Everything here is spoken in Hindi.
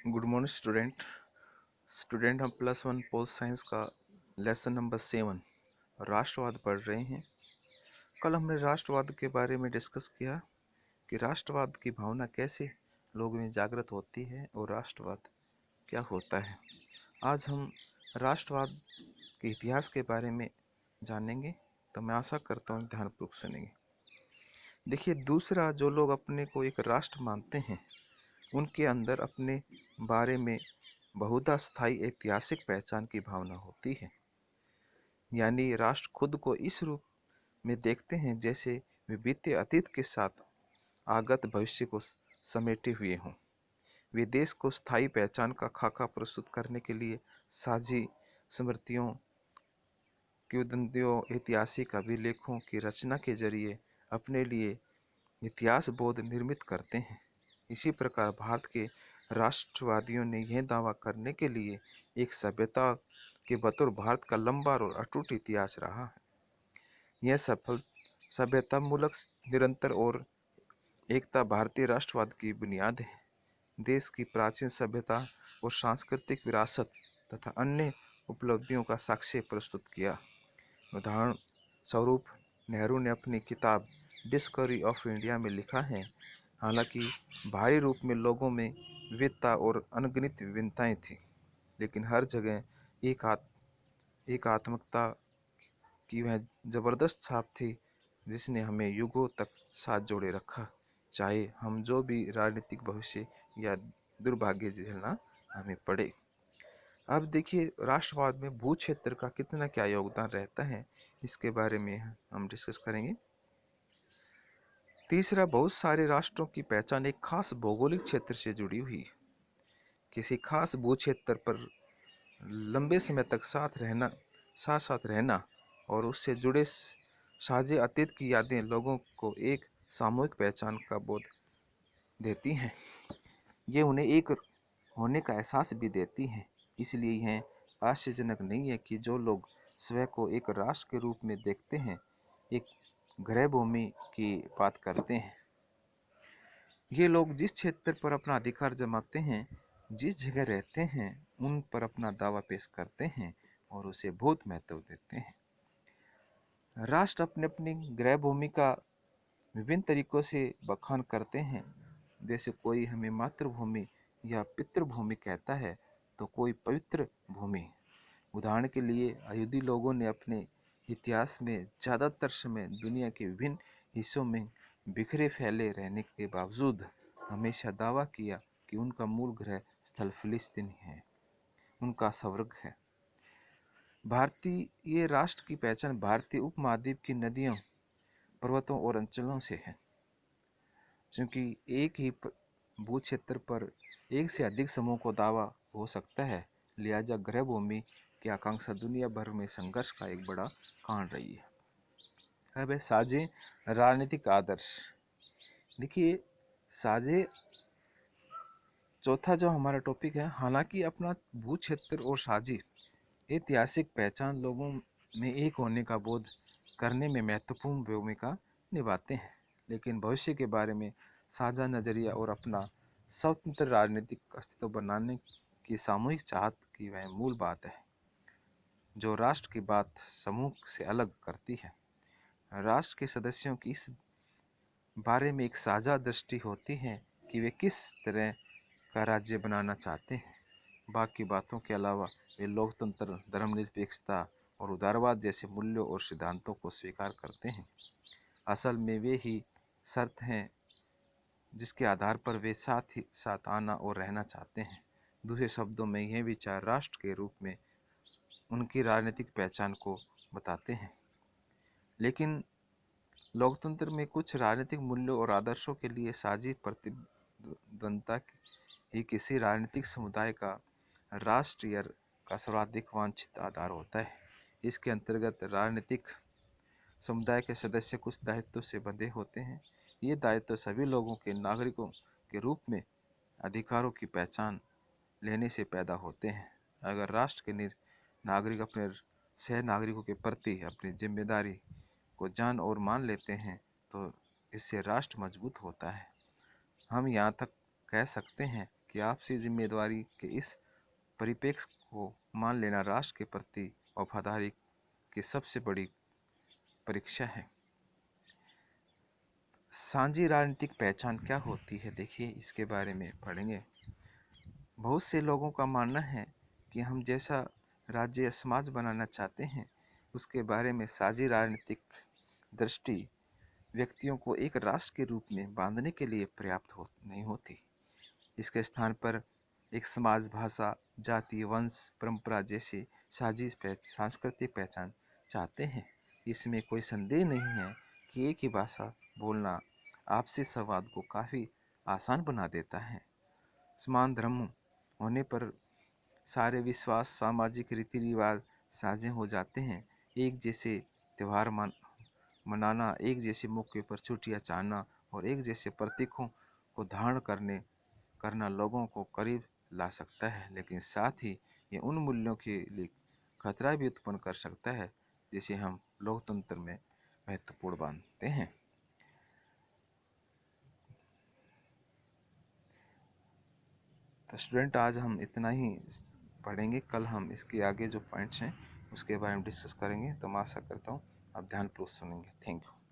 गुड मॉर्निंग स्टूडेंट हम +1 पोल साइंस का लेसन नंबर 7 राष्ट्रवाद पढ़ रहे हैं। कल हमने राष्ट्रवाद के बारे में डिस्कस किया कि राष्ट्रवाद की भावना कैसे लोगों में जागृत होती है और राष्ट्रवाद क्या होता है। आज हम राष्ट्रवाद के इतिहास के बारे में जानेंगे, तो मैं आशा करता हूँ ध्यानपूर्वक सुनेंगे। देखिए, दूसरा जो लोग अपने को एक राष्ट्र मानते हैं उनके अंदर अपने बारे में बहुधा स्थायी ऐतिहासिक पहचान की भावना होती है। यानी राष्ट्र खुद को इस रूप में देखते हैं जैसे वे बीते अतीत के साथ आगत भविष्य को समेटे हुए हों। वे देश को स्थायी पहचान का खाका प्रस्तुत करने के लिए साझी स्मृतियों, किंवदंतियों, ऐतिहासिक अभिलेखों की रचना के जरिए अपने लिए इतिहास बोध निर्मित करते हैं। इसी प्रकार भारत के राष्ट्रवादियों ने यह दावा करने के लिए एक सभ्यता के बतौर भारत का लंबा और अटूट इतिहास रहा है। यह सफल सभ्यता मूलक निरंतर और एकता भारतीय राष्ट्रवाद की बुनियाद है। देश की प्राचीन सभ्यता और सांस्कृतिक विरासत तथा अन्य उपलब्धियों का साक्ष्य प्रस्तुत किया। उदाहरण स्वरूप नेहरू ने अपनी किताब डिस्कवरी ऑफ इंडिया में लिखा है, हालांकि भारी रूप में लोगों में विविधता और अनगिनत विभिन्नताएं थीं, लेकिन हर जगह एकात्मकता की वह जबरदस्त छाप थी जिसने हमें युगों तक साथ जोड़े रखा, चाहे हम जो भी राजनीतिक भविष्य या दुर्भाग्य झेलना हमें पड़े। अब देखिए, राष्ट्रवाद में भू क्षेत्र का कितना क्या योगदान रहता है, इसके बारे में हम डिस्कस करेंगे। तीसरा, बहुत सारे राष्ट्रों की पहचान एक खास भौगोलिक क्षेत्र से जुड़ी हुई है। किसी खास भू क्षेत्र पर लंबे समय तक साथ साथ रहना और उससे जुड़े साझे अतीत की यादें लोगों को एक सामूहिक पहचान का बोध देती हैं। ये उन्हें एक होने का एहसास भी देती हैं। इसलिए यह आश्चर्यजनक नहीं है कि जो लोग स्वयं को एक राष्ट्र के रूप में देखते हैं, एक गृह भूमि की बात करते हैं। ये लोग जिस क्षेत्र पर अपना अधिकार जमाते हैं, जिस जगह रहते हैं, उन पर अपना दावा पेश करते हैं और उसे बहुत महत्व देते हैं। राष्ट्र अपने अपनी गृह भूमि का विभिन्न तरीकों से बखान करते हैं। जैसे कोई हमें मातृभूमि या पितृभूमि कहता है, तो कोई पवित्र भूमि। उदाहरण के लिए यहूदी लोगों ने अपने इतिहास में ज़्यादातर समय दुनिया के विभिन्न हिस्सों में बिखरे फैले रहने के बावजूद हमेशा दावा किया कि उनका मूल गृह स्थल फिलिस्तीन है, उनका स्वर्ग है। भारतीय राष्ट्र की पहचान भारतीय उपमहाद्वीप की नदियों, पर्वतों और अंचलों से है। क्योंकि एक ही भू क्षेत्र पर एक से अधिक समूह को दावा हो सकता है, लिहाजा गृह भूमि की आकांक्षा दुनिया भर में संघर्ष का एक बड़ा कारण रही है। अब है साझे राजनीतिक आदर्श। देखिए, साझे चौथा जो हमारा टॉपिक है, हालांकि अपना भू क्षेत्र और साझी ऐतिहासिक पहचान लोगों में एक होने का बोध करने में महत्वपूर्ण भूमिका निभाते हैं, लेकिन भविष्य के बारे में साझा नजरिया और अपना स्वतंत्र राजनीतिक अस्तित्व बनाने की सामूहिक चाहत की वह मूल बात है जो राष्ट्र की बात समूह से अलग करती है। राष्ट्र के सदस्यों की इस बारे में एक साझा दृष्टि होती है कि वे किस तरह का राज्य बनाना चाहते हैं। बाकी बातों के अलावा वे लोकतंत्र, धर्मनिरपेक्षता और उदारवाद जैसे मूल्यों और सिद्धांतों को स्वीकार करते हैं। असल में वे ही शर्त हैं जिसके आधार पर वे साथ ही साथ आना और रहना चाहते हैं। दूसरे शब्दों में यह विचार राष्ट्र के रूप में उनकी राजनीतिक पहचान को बताते हैं। लेकिन लोकतंत्र में कुछ राजनीतिक मूल्यों और आदर्शों के लिए साझी प्रतिद्वंद्विता ही किसी राजनीतिक समुदाय का राष्ट्रीय का सर्वाधिक वांछित आधार होता है। इसके अंतर्गत राजनीतिक समुदाय के सदस्य कुछ दायित्व से बंधे होते हैं। ये दायित्व सभी लोगों के नागरिकों के रूप में अधिकारों की पहचान लेने से पैदा होते हैं। अगर राष्ट्र के नागरिक अपने सह नागरिकों के प्रति अपनी जिम्मेदारी को जान और मान लेते हैं, तो इससे राष्ट्र मजबूत होता है। हम यहाँ तक कह सकते हैं कि आपसी जिम्मेदारी के इस परिप्रेक्ष्य को मान लेना राष्ट्र के प्रति वफादारी की सबसे बड़ी परीक्षा है। साझी राजनीतिक पहचान क्या होती है, देखिए इसके बारे में पढ़ेंगे। बहुत से लोगों का मानना है कि हम जैसा राज्य या समाज बनाना चाहते हैं उसके बारे में साझी राजनीतिक दृष्टि व्यक्तियों को एक राष्ट्र के रूप में बांधने के लिए पर्याप्त नहीं होती। इसके स्थान पर एक समाज, भाषा, जाति, वंश, परंपरा जैसी सांस्कृतिक पहचान चाहते हैं। इसमें कोई संदेह नहीं है कि एक ही भाषा बोलना आपसी संवाद को काफ़ी आसान बना देता है। समान धर्म होने पर सारे विश्वास, सामाजिक रीति रिवाज साझे हो जाते हैं। एक जैसे त्यौहार मनाना, एक जैसे मौके पर छुट्टियां चाहना और एक जैसे प्रतीकों को धारण करना लोगों को करीब ला सकता है, लेकिन साथ ही ये उन मूल्यों के लिए खतरा भी उत्पन्न कर सकता है जिसे हम लोकतंत्र में महत्वपूर्ण मानते हैं। तो स्टूडेंट, आज हम इतना ही पढ़ेंगे। कल हम इसके आगे जो पॉइंट्स हैं उसके बारे में डिस्कस करेंगे। तो मैं आशा करता हूँ आप ध्यानपूर्वक सुनेंगे। Thank you.